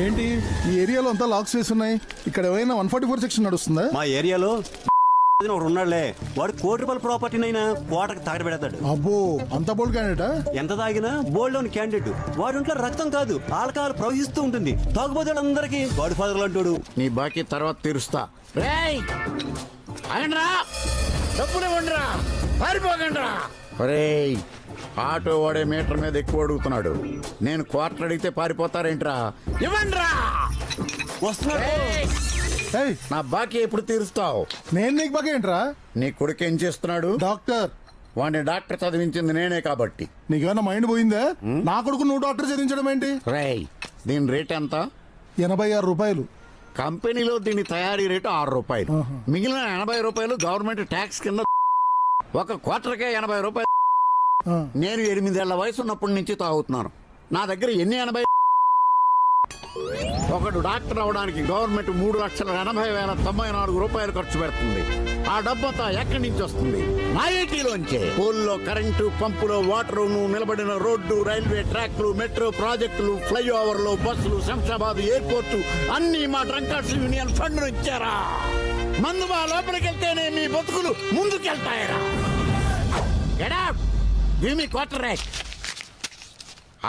ఏంటి ఈ ఏరియాలో అంతా లాక్స్ వేసి ఉన్నాయి. ఇక్కడ ఏమైనా 144 సెక్షన్ నడుస్తుందా? మా ఏరియాలో ఉన్నాడులే, వాడు కోటి రూపాయల ప్రాపర్టీనైనా కోటకు తాగబెడతాడు. అబ్బో, అంత బోల్డ్ క్యాండిడేటా? ఎంత తాగినా బోల్డ్ అని క్యాండిడేట్. వాడుంట్లో రక్తం కాదు, ఆల్కహాల్ ప్రవహిస్తూ ఉంటుంది. తాగుబోతులందరికీ వాడు ఫాదర్లు అంటాడు. నీ బాకీ తర్వాత తీరుస్తా. ఆటో వాడే మీటర్ మీద ఎక్కువ అడుగుతున్నాడు. నేను క్వార్టర్ అడిగితే పారిపోతారేంట్రా? ఇవ్వండిరా. నా బాకీ ఎప్పుడు తీరుస్తావు? నేను నీకు బాకీ ఏంట్రా? నీ కొడుకు ఏం చేస్తున్నాడు? డాక్టర్. వాడిని డాక్టర్ చదివించింది నేనే కాబట్టి. నీకేమైనా మైండ్ పోయిందా? నా కొడుకు నువ్వు డాక్టర్ చదివించడం ఏంటి? దీని రేట్ ఎంత? 86 రూపాయలు. కంపెనీలో దీని తయారీ రేటు 6 రూపాయలు. మిగిలిన 80 రూపాయలు గవర్నమెంట్ ట్యాక్స్ కింద. ఒక క్వార్టర్కే 80 రూపాయలు. నేను 8 ఏళ్ల వయసు ఉన్నప్పటి నుంచి తాగుతున్నాను. నా దగ్గర ఎన్ని 80? ఒకడు డాక్టర్ అవడానికి గవర్నమెంట్ 3,80,094 రూపాయలు ఖర్చు పెడుతుంది. ఆ డబ్బంతా ఎక్కడి నుంచి వస్తుంది? నా ఏటీలోంచే. పోల్లో కరెంటు, పంపులో వాటరు, నిలబడిన రోడ్డు, రైల్వే ట్రాక్లు, మెట్రో ప్రాజెక్టులు, ఫ్లైఓవర్లు, బస్సులు, శంషాబాద్ ఎయిర్పోర్టు అన్ని మా డ్రంకర్స్ యూనియన్ ఫండ్ ఇచ్చారా? మందు మా లోపలికెళ్తేనే మీ బతుకులు ముందుకెళ్తాయరా? మీ క్వార్టర్ రేట్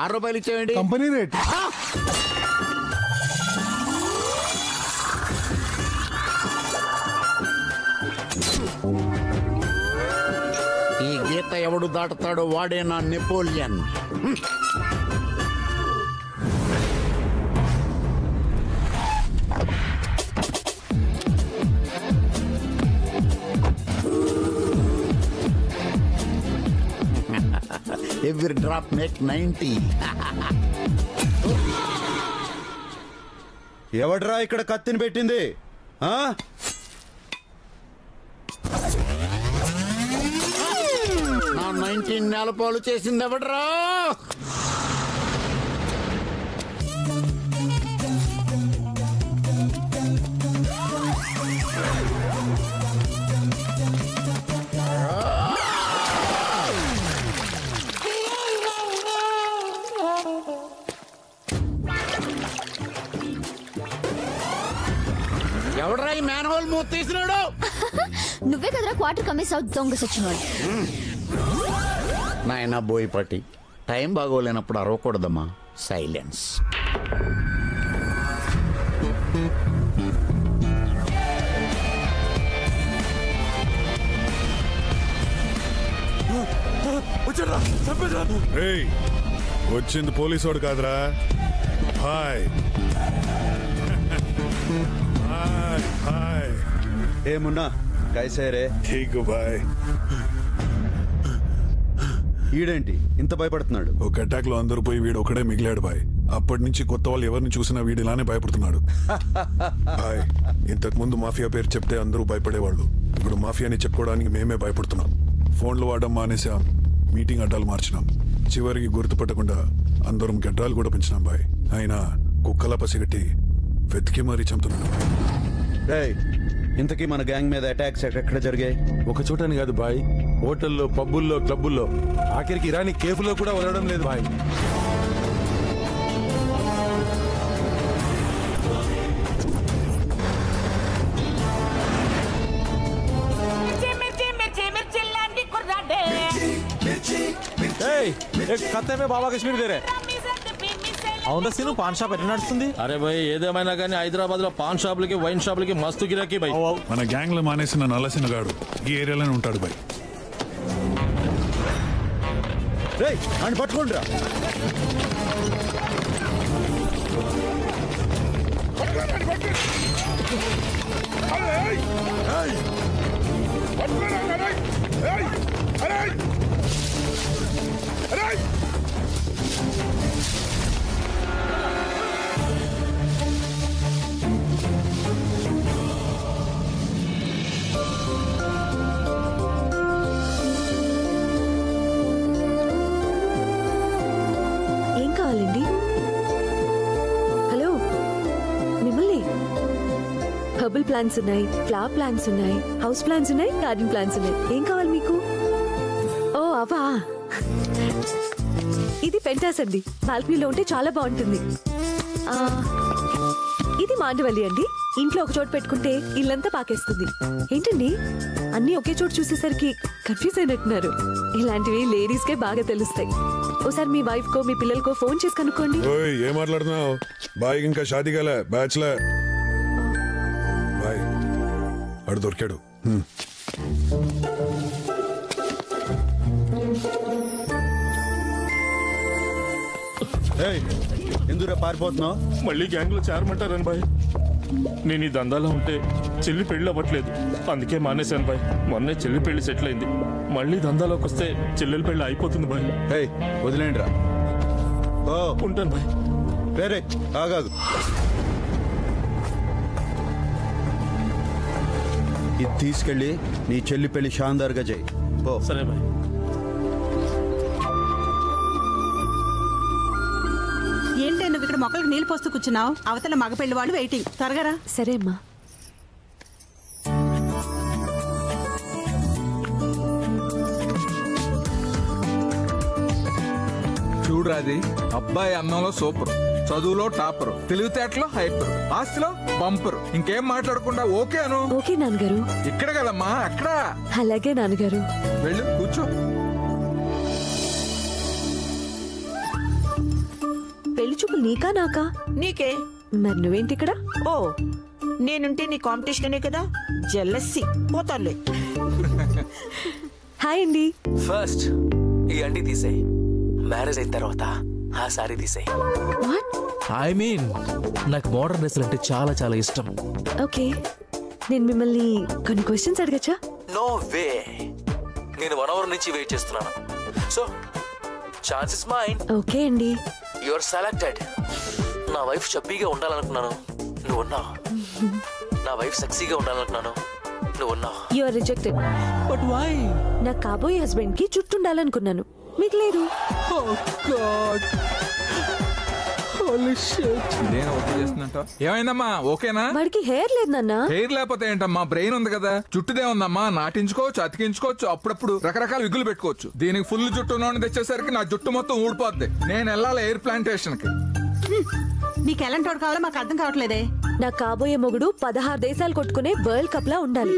6 రూపాయలు ఇచ్చేయండి. Company rate. ఈ గీత ఎవడు దాటుతాడో వాడే నా నెపోలియన్. Every drop make 90. ఎవడ్రా ఇక్కడ కత్తిని పెట్టింది? నా 19 నెలపాలు చేసింది ఎవడ్రా? ఎవడ్రా ఈ మ్యాన్ హోల్ మూత తీసినాడు? నువ్వే కదరా క్వార్టర్ కమ్మేసావు, దొంగ సచ్చినోడు. నాయన బోయిపట్టి, టైం బాగోలేనప్పుడు అరవకూడదమ్మా. సైలెన్స్. వచ్చింది పోలీసు వాడు కాదురా. Hi hi hi. ఏ మున్నా కైసే రే? ఠీక్ బాయ్. ఈడేంటి ఇంత భయపడుతున్నాడు? ఒక అటాక్ లో అందరూ పోయి వీడు ఒకడే మిగిలాడు బాయ్. అప్పటి నుంచి కొత్త వాళ్ళు ఎవరిని చూసినా వీడు ఇలానే భయపడుతున్నాడు బాయ్. ఇంతకు ముందు మాఫియా పేరు చెప్తే అందరూ భయపడేవాళ్ళు. ఇప్పుడు మాఫియాని చెప్పుకోవడానికి మేమే భయపడుతున్నాం. ఫోన్లు వాడడం మానేసాం, మీటింగ్ అడ్డాలు మార్చినాం. చివరికి గుర్తుపట్టకుండా అందరం గడ్డాలు కూడా పెంచినాం బాయ్. అయినా కుక్కలా పసిగట్టి వెతికి మరీ చంపుతున్నాడు. ఇంతకీ మన గ్యాంగ్ మీద అటాక్స్ ఎక్కడ జరిగాయి? ఒక చోటని కాదు బాయ్, హోటల్లో, పబ్బుల్లో, క్లబ్బుల్లో, ఆఖరికి ఇరానీ కేఫ్లో కూడా వదలడం లేదు బాయ్. ఖత్తే మే బాబా కశ్మీర్ దేరే. అవునా సీను, పాన్ షాప్ ఎట్లా నడుస్తుంది? అరే భయ్, ఏదేమైనా కానీ హైదరాబాద్ లో పాన్ షాపులకి, వైన్ షాపులకి మస్తు గిరాకీ భయ్. మన గ్యాంగ్ లో మానేసిన నల్లసిన గాడు ఈ ఏరియాలోనే ఉంటాడు భయ్. అని పట్టుకోండిరా. హెర్బల్ ప్లాంట్స్ ఉన్నాయి, ఫ్లవర్ ప్లాంట్స్ ఉన్నాయి, హౌస్ ప్లాంట్స్ ఉన్నాయి, గార్డెన్ ప్లాంట్స్ ఉన్నాయి. ఏం కావాలి మీకు? ఓ అవా, ఇది పెంటాస్ అండి. బాల్కనీలో ఉంటే చాలా బాగుంటుంది. ఇది మాండవల్లి అండి. ఇంట్లో ఒక చోటు పెట్టుకుంటే ఇల్లంతా పాకేస్తుంది. ఏంటండి అన్ని ఒకే చోటు చూసేసరికి కన్ఫ్యూజ్ అయినట్టున్నారు. ఇలాంటివి లేడీస్ కే బాగా తెలుస్తాయి. ఓసారి మీ వైఫ్ కో మీ పిల్లలకో ఫోన్ చేసి కనుక్కోండి. ఏం మాట్లాడుతున్నావు? బాయ్ ఇంకా షాదీ కాలే, బ్యాచ్లర్. బాయ్ అడు దొరికాడు. ఎందుకు పారిపోతున్నావు? మళ్ళీ గ్యాంగ్ లో చేరమంటారని బాయ్. నేను ఈ దందాలో ఉంటే చెల్లి పెళ్లి అవ్వట్లేదు, అందుకే మానేశాను బాయ్. మొన్నే చెల్లి పెళ్లి సెటిల్ అయింది. మళ్ళీ దందాలోకి వస్తే చెల్లెలి పెళ్లి అయిపోతుంది బాయ్. వదిలేండి రా. ఉంటాను బాయ్. వేరే ఆగాదు, ఇది తీసుకెళ్ళి నీ చెల్లి పెళ్లి షాందార్గా చేయి. సరే బాయ్. ఏంటే నువ్వు ఇక్కడ మొక్కలకు నీళ్ళు పోస్తూ కూర్చున్నావు? అవతల మగ పెళ్లి వాళ్ళు వెయిటింగ్. త్వరగా రా. సరే అమ్మా. చూడరాది, అబ్బాయి అన్నంలో సూపర్, చదువులో టాపర్, తెలివితేటలో హైపర్, ఆస్తిలో బంపర్. ఇంకేం మాట్లాడకుండా ఓకే అను. ఓకే నాన్నగారు. ఇక్కడ కదమ్మా, అక్కడ. అలాగే నాన్నగారు. వెళ్ళు కూర్చో. పెళ్లి చూపులు నీకా నాకా? నీకే. మరి నువ్వేంటి ఇక్కడ? ఓ, నేనుంటే నీ కాంపిటీషనే కదా. జెల్లస్సీ పోతాలే. హాయ్ అండి. ఫస్ట్ ఈ అండి తీసేయి, మ్యారేజ్ అయిన తర్వాత ఆ సారీ తీసేయి. ఐ మీన్ నాకు మోడర్న్ డ్రెస్సులు అంటే చాలా చాలా ఇష్టం. ఓకే, నేను మిమ్మల్ని కొన్ని క్వశ్చన్స్ అడగచ్చా? నో వే, నేను 1 hour నుంచి వెయిట్ చేస్తున్నాను. So chance is mine. Okay అండి. You are selected. నా వైఫ్ చబ్బీగా ఉండాలనుకున్నాను, నువ్వు ఉన్నావు. నా వైఫ్ సెక్సీగా ఉండాలనుకున్నాను, నువ్వు ఉన్నావు. You are rejected. But why? నా కాబోయే హస్బెండ్ కి జుట్టు ఉండాలనుకున్నాను, మీకు లేదు. Oh God. Holy shit. నేను ఓకే చేస్తున్నట్ట. ఏమైందమ్మా, ఓకేనా? వాడికి హెయిర్ లేదు నాన్న. హెయిర్ లేకపోతే ఏంటమ్మా, బ్రెయిన్ ఉంది కదా. జుట్టుదే ఉందమ్మా, నాటించుకోవచ్చు, అతికించుకోవచ్చు, అప్పుడప్పుడు రకరకాల విగులు పెట్టుకోవచ్చు. దీనికి ఫుల్ జుట్టు ఉన్నోడిని తెచ్చేసరికి నా జుట్టు మొత్తం ఊడిపోద్ది. నేను వెళ్ళాలి ఎయిర్ ప్లాంటేషన్ కి. నీకు ఎలాంటి కావాలో మాకు అర్థం కావట్లేదే. నా కాబోయే మొగుడు 16 దేశాలు కొట్టుకునే వరల్డ్ కప్ లా ఉండాలి.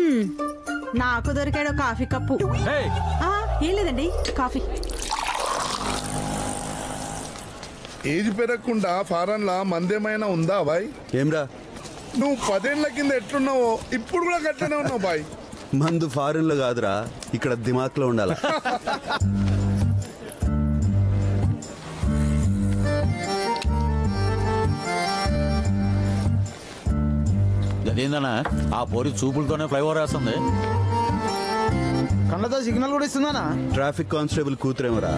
నాకు దొరికాడు కాఫీ కప్పు. ఏం లేదండి, కాఫీ. ఏజ్ పెరగకుండా ఫారెన్ లా మందేమైనా ఉందా బాయ్? ఏమ్రా, నువ్వు 10 ఏళ్ల కింద ఎట్లున్నావో ఇప్పుడు కూడా గట్లనే ఉన్నావు బాయ్. మందు ఫారెన్ లో కాదురా, ఇక్కడ దిమాక్ లో ఉండాలి. అదేందన్నా ఆ పోరి చూపులతోనే ఫ్లైఓవర్ వేస్తుంది. కళ్ళతో సిగ్నల్ కూడా ఇస్తుందనా? Traffic constable కూతురేమరా.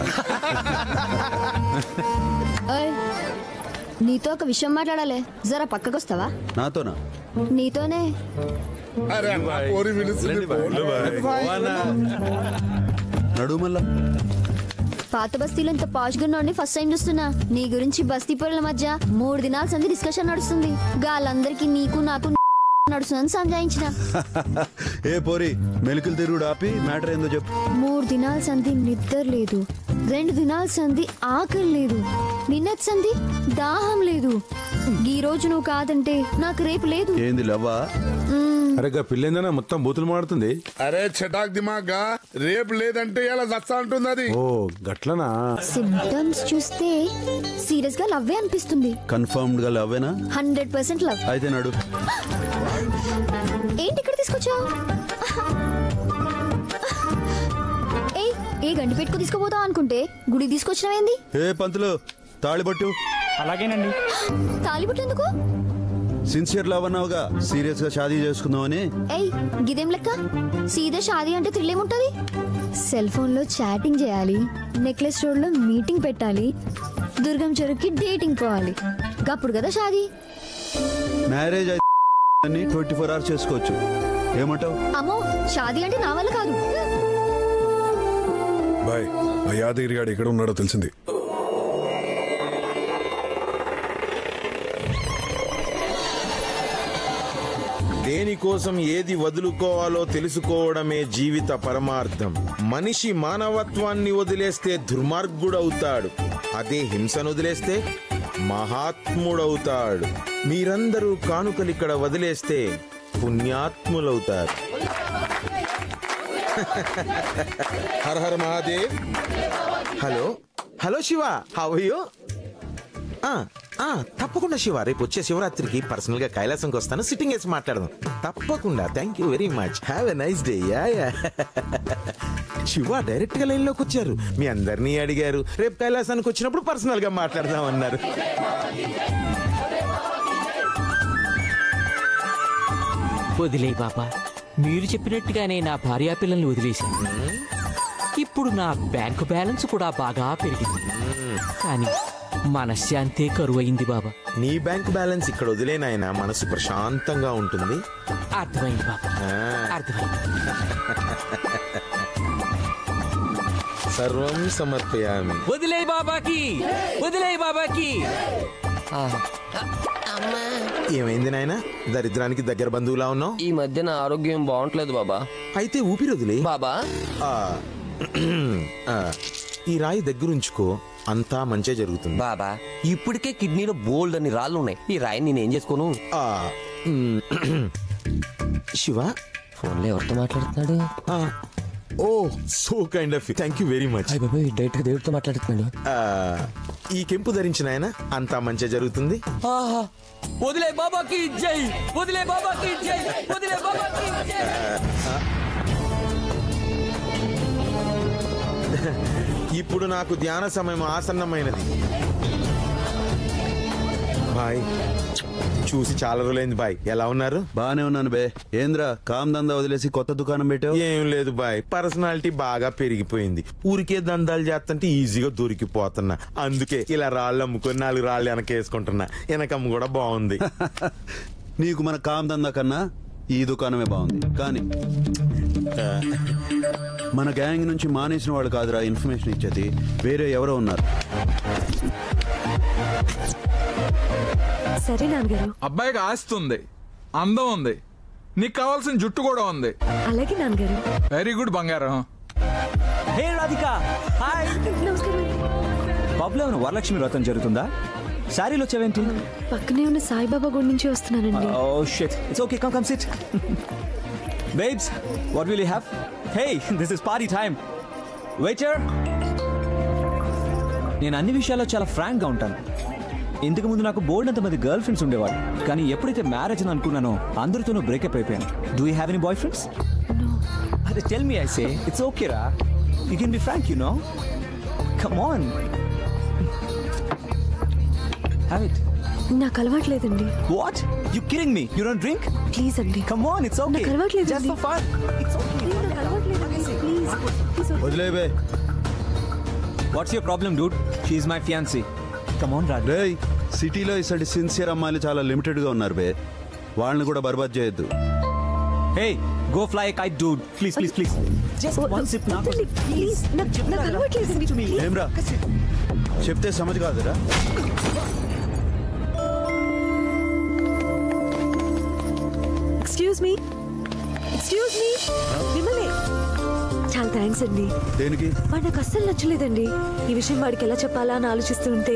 నీతో ఒక విషయం మాట్లాడాలి, జరా పక్కకొస్తావా? నాతోనా? నీతోనే. నడు మళ్ళా. పాత బస్తీలో ఇంత పాష్గా ఉన్నాడు ఫస్ట్ టైం చూస్తున్నా. నీ గురించి బస్తీ పొరల మధ్య 3 దినాల సంది డిస్కషన్ నడుస్తుంది. గాళ్ళందరికీ నీకు నాకు నడుస్తుందని సంజాయించిన. ఏ పోరి, మెలికలు తిరుగుడు ఆపి మ్యాటర్ ఏందో చెప్పు. 3 దినాల సంధి నిద్ర లేదు, 2 దినాల సంధి ఆకలి లేదు, నిన్నటి సంధి దాహం లేదు. ఈ రోజు నువ్వు కాదంటే నాకు రేపు లేదు. ఏంది లవ్వా? అరే పిల్లేందనా మొత్తం బూతులు మాడుతుంది. అరే చటాక్ దిమాగా, రేపు లేదంటే ఎలా చచ్చా అంటుంది అది. ఓ గట్లనా? సిమ్టమ్స్ చూస్తే సీరియస్ గా లవ్వే అనిపిస్తుంది. కన్ఫర్మ్డ్ గా లవ్వేనా? 100% లవ్. అయితే నడు. ఏంటి ఇక్కడ తీసుకొచ్చావు? ఏ గండి పెట్టుకు తీసుకుపోతావు అనుకుంటే గుడి తీసుకొచ్చినవేంది? ఏ పంతులు, తాళిబట్టు. అలాగేనండి. తాళిబట్టు ఎందుకు? సిన్సియర్ లవ్ అన్నావుగా, సీరియస్ గా షాదీ చేసుకుందామని. ఏయ్ గిదేం లెక్క? సీదా షాదీ అంటే థ్రిల్ ఏముంటది? సెల్ ఫోన్ లో చాటింగ్ చేయాలి, నెక్లెస్ రోడ్ లో మీటింగ్ పెట్టాలి, దుర్గం చెరువుకి డేటింగ్ పోవాలి, గప్పుడు కదా షాదీ. మ్యారేజ్ అయితే 24 hours చేసుకోవచ్చు. ఏమంటావు? అమ్మో, షాదీ అంటే నా వల్ల కాదు. బాయ్, ఆ యాదగిరి గాడు ఎక్కడ ఉన్నాడో తెలిసింది. దేనికోసం ఏది వదులుకోవాలో తెలుసుకోవడమే జీవిత పరమార్థం. మనిషి మానవత్వాన్ని వదిలేస్తే దుర్మార్గుడవుతాడు, అదే హింసను వదిలేస్తే మహాత్ముడవుతాడు. మీరందరూ కానుకలిక్కడ వదిలేస్తే పుణ్యాత్ములవుతారు. Hara Hara Mahadev. Hello hello Shiva, how are you? తప్పకుండా శివ, రేపు వచ్చే శివరాత్రికి పర్సనల్ గా కైలాసంకి వస్తాను, సిట్టింగ్ వేసి మాట్లాడదాం. తప్పకుండా. Thank you very much. Have a nice day. Shiva direct గా లైన్ లోకి వచ్చారు. మీ అందరినీ అడిగారు, రేపు కైలాసానికి వచ్చినప్పుడు పర్సనల్ గా మాట్లాడదాం అన్నారు. వదిలే బాబా, మీరు చెప్పినట్టుగానే నా భార్యా పిల్లల్ని వదిలేశాను. ఇప్పుడు నా బ్యాంకు బ్యాలెన్స్ కూడా బాగా పెరిగింది, కానీ మనశ్శాంతే కరువైంది బాబా. నీ బ్యాంక్ బ్యాలెన్స్ ఇక్కడ వదిలేనాయన, మనసు ప్రశాంతంగా ఉంటుంది. అర్థమైంది బాబా, అర్థమైంది. సర్వం సమర్పయామి. వదిలే బాబాకి, వదిలే బాబాకి. ఏమైంది నాయన, దరిద్రానికి దగ్గర బంధువులా ఉన్నావు? ఈ మధ్య నా ఆరోగ్యం బాగుంటలేదు బాబా. అయితే ఊపిరి వదిలే బాబా. ఈ రాయి దగ్గరుంచుకో, అంతా మంచి జరుగుతుంది బాబా. ఇప్పటికే కిడ్నీలో బోల్డ్ అని రాళ్ళు ఉన్నాయి, ఈ రాయి నేనేం చేసుకోను? శివ ఫోన్లో ఎవరితో మాట్లాడుతున్నాడు? Oh so kind of, thank you very much. Direct గా దేవుడితో మాట్లాడుతున్నాడు. ఈ కెంపు ధరించిన ఆయన అంతా మంచి జరుగుతుంది. వదిలే బాబాకి జై, వదిలే బాబాకి జై, వదిలే బాబాకి జై. ఇప్పుడు నాకు ధ్యాన సమయం ఆసన్నమైనది. బాయ్, చూసి చాలా రోజులైంది బాయ్. ఎలా ఉన్నారు? బానే ఉన్నాను బే. ఏంద్రా కామ్ దందా వదిలేసి కొత్త దుకాణం పెట్టావు? ఏం లేదు బాయ్, పర్సనాలిటీ బాగా పెరిగిపోయింది. ఊరికే దందాలు చేస్తుంటే ఈజీగా దొరికిపోతున్నా. అందుకే ఇలా రాళ్ళు అమ్ముకొని 4 రాళ్ళు వెనకేసుకుంటున్నా. వెనకమ్మ కూడా బాగుంది. నీకు మన కామ్ దందా కన్నా ఈ దుకాణమే బాగుంది. కానీ మన గ్యాంగ్ నుంచి మానేసిన వాళ్ళు కాదురా ఇన్ఫర్మేషన్ ఇచ్చేది, వేరే ఎవరో ఉన్నారు. సరే నాన్నగారు. అబ్బాయికి ఆస్తి ఉంది, అందం ఉంది, నీకు కావాల్సిన జుట్టు కూడా ఉంది. అలాగే నాన్నగారు. వెరీ గుడ్ బంగారం. హే రాధిక, హాయ్. పబ్లో ఏమైనా వరలక్ష్మి వ్రతం జరుగుతుందా? శారీలో వచ్చావేంటి? పక్కనే ఉన్న సాయిబాబా గుడి నుంచి వస్తున్నానండి. Oh shit, it's okay, come sit. Babes, what will you have? Hey, this is party time. Waiter. నేను అన్ని విషయాల్లో చాలా ఫ్రాంక్ గా ఉంటాను. ఇంతకు ముందు నాకు బోల్డ్ అంతమంది గర్ల్ ఫ్రెండ్స్ ఉండేవాళ్ళు, కానీ ఎప్పుడైతే మ్యారేజ్ అని అనుకున్నానో అందరితోనూ బ్రేకప్ అయిపోయాను. Do you have any boy friends? అదే tell me, I say it's okay రా, you can be frank, you know. Come on, have it. నాకు అలవాట్లేదండి. What? You kidding me? You don't drink? Please అండి. Come on, it's okay. నాకు అలవాట్లేదండి. Just for fun. It's okay. నాకు అలవాట్లేదండి. Please వదిలే బే. What's your problem dude? She is my fiancee. Come on రాడ్. రేయ్, సిటీలో ఇసటి సిన్సియర్ అమ్మాయిలు చాలా లిమిటెడ్ గా ఉన్నారు బే. వాళ్ళని కూడా బర్బాద్ చేయొద్దు. Hey, go fly a kite dude. Please please please. Just one sip నా. ప్లీజ్, నాకు అలవాట్లేదండి. ఏమ్రా చెప్తే సమజ్ కాదురా. Excuse me, excuse me. మిమ్మల్ని. చాలా థ్యాంక్స్ అండి. దేనికి? వాడు నాకు అస్సలు నచ్చలేదండి. ఈ విషయం వాడికి ఎలా చెప్పాలా అని ఆలోచిస్తూ ఉంటే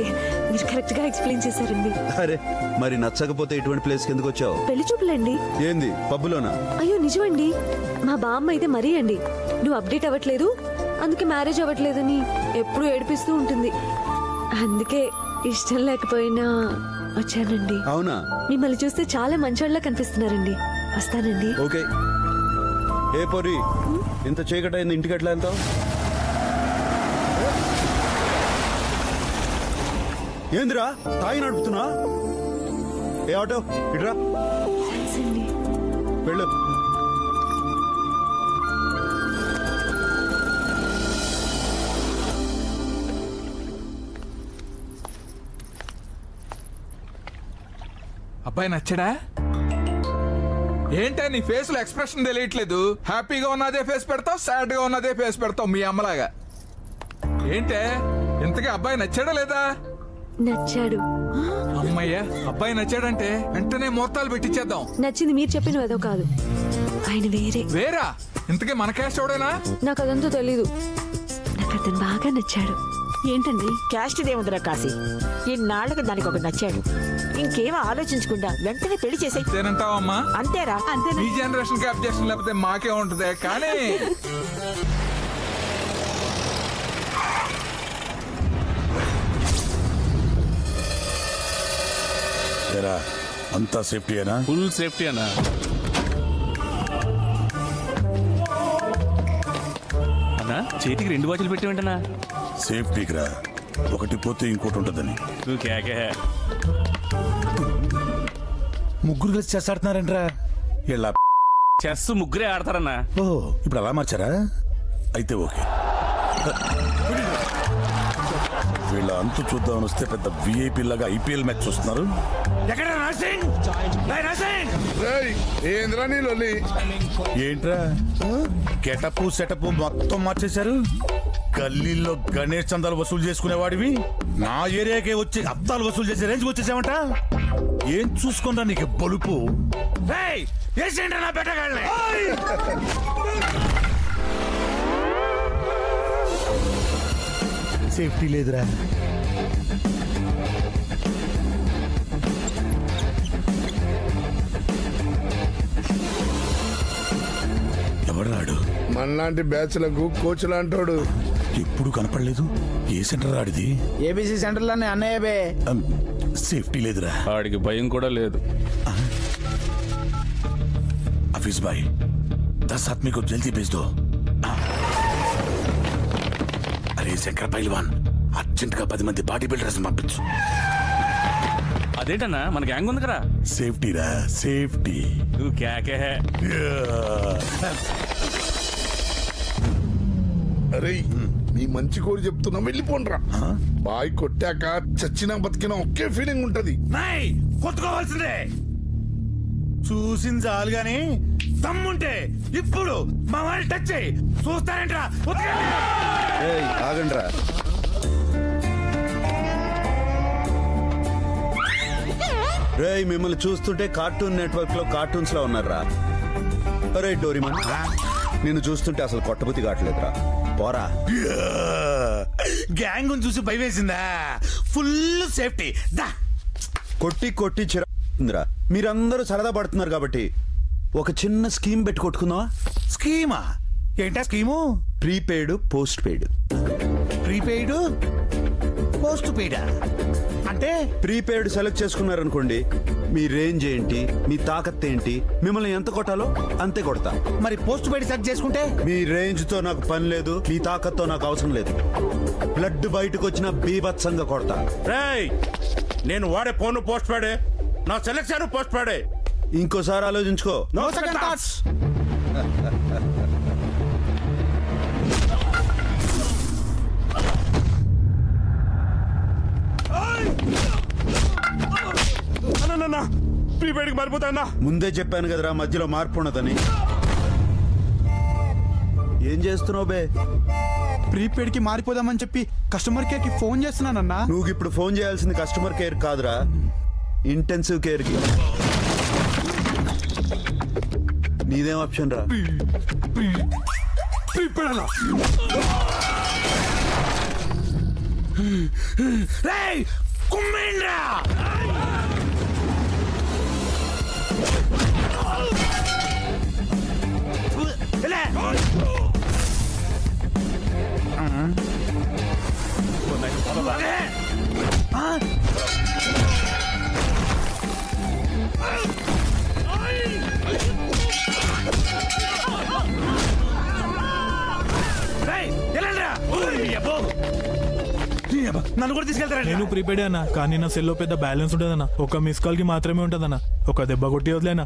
మీరు కరెక్ట్ గా ఎక్స్ప్లెయిన్ చేశారండి. అరే మరి నచ్చకపోతే ఇటువంటి ప్లేస్ కి ఎందుకు వచ్చావు? పెళ్లి చూపులండి. ఏంది, పబ్బులోనా? అయ్యో నిజమండి. మా బామ్మ అయితే మరీ అండి, నువ్వు అప్డేట్ అవ్వట్లేదు, అందుకే మ్యారేజ్ అవ్వట్లేదని ఎప్పుడూ ఏడిపిస్తూ ఉంటుంది. అందుకే ఇష్టం లేకపోయినా వచ్చానండి. అవునా? మిమ్మల్ని చూస్తే చాలా మంచోళ్ళ కనిపిస్తున్నారండి. వస్తానండి. ఓకే. ఏ పొరి, ఇంత చీకటైంది, ఇంటికి ఎట్లా వెళ్తావు? ఏందిరా తాగి నడుపుతున్నా? ఏ ఆటో ఇట్రా, వెళ్ళు. అబ్బాయి నచ్చడా? ఏంటే నీ ఫేస్ లో ఎక్స్ప్రెషన్ తెలియట్లేదు. హ్యాపీగా ఉన్నదే ఫేస్ పెడతావు, సాడ్ గా ఉన్నదే ఫేస్ పెడతావు మీ అమ్మలాగా. ఏంటే ఇంతకీ అబ్బాయి నచ్చాడా లేదా? నచ్చాడు. అమ్మ అమ్మయ్యా, అబ్బాయి నచ్చాడంటే వెంటనే ముహూర్తాలు పెట్టించేద్దాం. నచ్చింది మీరు చెప్పిన ఏదో కాదు, ఆయన వేరే. వేరా? ఇంతకే మన క్యాస్ట్ ఎవడైనా? నాకు అదంతా తెలీదు. నాకు అతను బాగా నచ్చాడు. ఏంటండి క్యాస్ట్ ఇదేముందిరా కాశీ, ఇన్నాళ్ళకి దానికి ఒక నచ్చాడు, ఇంకేమో ఆలోచించకుండా వెంటనే పెళ్లి చేసే. అంతేనంటావమ్మా? అంతేరా. ఈ జనరేషన్ కి అబ్జెక్షన్ లేకపోతే మాకే ఉంటది. కానీ అంతా సేఫ్టీ అయినా? ఫుల్ సేఫ్టీ అన్నా. అన్నా చేతికి 2 వాచ్లు పెట్టి వెంటనా? సేఫ్టీకి రా, ఒకటి పోతే ఇంకోటి ఉంటుందని. నువ్వు కేకే. ముగ్గురు కలిసి చెస్ ఆడుతున్నారంట్రా. ఇలా చెస్ ముగ్గురే ఆడతారన్నా. ఓ, ఇప్పుడు అలా మార్చారా? అయితే ఓకే. వీళ్ళ అంతు చూద్దామని వస్తే పెద్ద విఐపీ లాగా ఐపీఎల్ మ్యాచ్ చూస్తున్నారు. ఏంట్రా గెటప్ సెటప్ మొత్తం మార్చేశారు. గల్లీలో గణేష్ చందాలు వసూలు చేసుకునేవాడివి నా ఏరియాకే వచ్చి అద్దాలు వసూలు చేసే రేంజ్కి వచ్చేసామంట. ఏం చూసుకుంటా నీకు బలుపు. సేఫ్టీ లేదురా. ఎవడాడు? మనలాంటి బ్యాచ్లకు కోచ్ లాంటోడు. ఎప్పుడు కనపడలేదు. ఏ సెంటర్ ఆడిది? ఏబిసి సెంటర్ లోనే అన్నయ్య బే. సేఫ్టీ లేదురా. ఆడికి భయం కూడా లేదు. ఆఫీస్ బాయ్ 10 आदमी को जल्दी भेज दो. అరే శంకర్ పైల్వాన్, అర్జెంట్ గా 10 మంది బాడీ బిల్డర్స్ పంపించు. అదేంటన్నా మన గ్యాంగ్ ఉంది కదా. సేఫ్టీ రా, సేఫ్టీ. నువ్వు కేకే. అరే మీ మంచి కోరి చెప్తున్నా, వెళ్ళిపోండ్రా. బాయ్ కొట్టాక చచ్చినా బతికినా ఒకే ఫీలింగ్ ఉంటది. కొట్టుకోవాల్సిందే. చూసింది చాలు గాని దమ్ముంటే ఇప్పుడు మా వాడిని టచ్ చేయి. చూస్తారంట్రా. ఆగండ్రా. రేయ్, మిమ్మల్ని చూస్తుంటే కార్టూన్ నెట్వర్క్ లో కార్టూన్స్ లో ఉన్నారా? అరే డోరీమన్, నిన్ను చూస్తుంటే అసలు కొట్టబుద్ధి కావట్లేదురా. పోరా. గ్యాంగ్ చూసి భయం వేసిందా? Full safety. కొట్టి కొట్టి చిరా. మీరందరూ సరదా పడుతున్నారు కాబట్టి ఒక చిన్న స్కీమ్ పెట్టి కొట్టుకుందామా? స్కీమా? ఏంటా scheme? Prepaid post paid. Prepaid post పెయిడా? అంటే ప్రీపెయిడ్ సెలెక్ట్ చేసుకున్నారనుకోండి, మీ రేంజ్ ఏంటి, మీ తాకత్ ఏంటి, మిమ్మల్ని ఎంత కొట్టాలో అంతే కొడతా. మరి పోస్ట్ పెయిడ్ సెలెక్ట్ చేసుకుంటే? మీ రేంజ్ తో నాకు పని లేదు, మీ తాకత్తో నాకు అవసరం లేదు. బ్లడ్ బయటకు వచ్చిన బీభత్సంగా కొడతా. నేను వాడే ఫోన్ పోస్ట్ పెయిడే, నా సెలెక్షన్ పోస్ట్ పెయిడే. ఇంకోసారి ఆలోచించుకో. No second thoughts. ప్రీపెయిడ్ కి మారిపోతా. ముందే చెప్పాను కదరా మధ్యలో మార్పు ఉన్నదని. ఏం చేస్తున్నావు బే? ప్రీపెయిడ్ కి మారిపోదామని చెప్పి కస్టమర్ కేర్ కి ఫోన్ చేస్తున్నానన్నా. నువ్వు ఇప్పుడు ఫోన్ చేయాల్సింది కస్టమర్ కేర్ కాదురా, ఇంటెన్సివ్ కేర్ కి. నీదేం ఆప్షన్ రా? కుమ్మేంద్రా. నన్ను కూడా తీసుకెళ్తారా? నేను ప్రీపెయిడ్ అన్నా, కానీ నా సెల్లో పెద్ద బ్యాలెన్స్ ఉంటుందన్నా. ఒక మిస్ కాల్ కి మాత్రమే ఉంటుందన్నా. ఒక దెబ్బ కొట్టి వదిలేనా.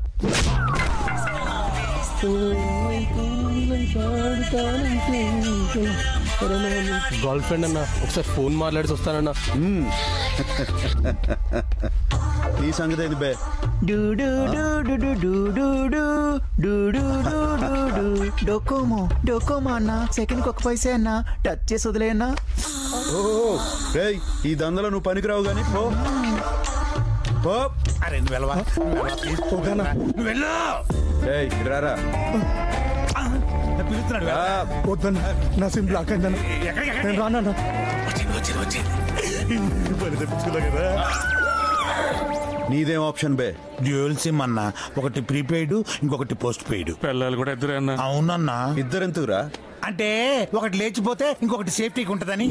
గర్ల్ ఫ్రెండ్ అన్నా, ఒకసారి ఫోన్ మాట్లాడి వస్తానన్నా. ఈ సంగతి ఏంది బే? డోకోమో అన్నా, సెకండ్ కి 1 పైసే అన్నా. టచ్ చేసి వదిలేయన్నా. ఈ దందలో నువ్వు పనికిరావు గానీ పో. ఓ అరే నువ్వు వెళ్ళవా నువ్వు వెళ్ళు రారా పిలుస్తున్నాడు వద్దన్నా నా సిమ్ బ్లాక్ అయిందన్న నేను రానన్నా కదా. నీదేం ఆప్షన్ బే? డ్యూయల్ సిమ్ అన్నా, ఒకటి ప్రీపెయిడ్ ఇంకొకటి పోస్ట్ పెయిడ్. పిల్లలు కూడా ఇద్దరే అన్న. అవునన్నా. ఇద్దరెందుకురా? అంటే ఒకటి లేచిపోతే ఇంకొకటి సేఫ్టీకి ఉంటదని.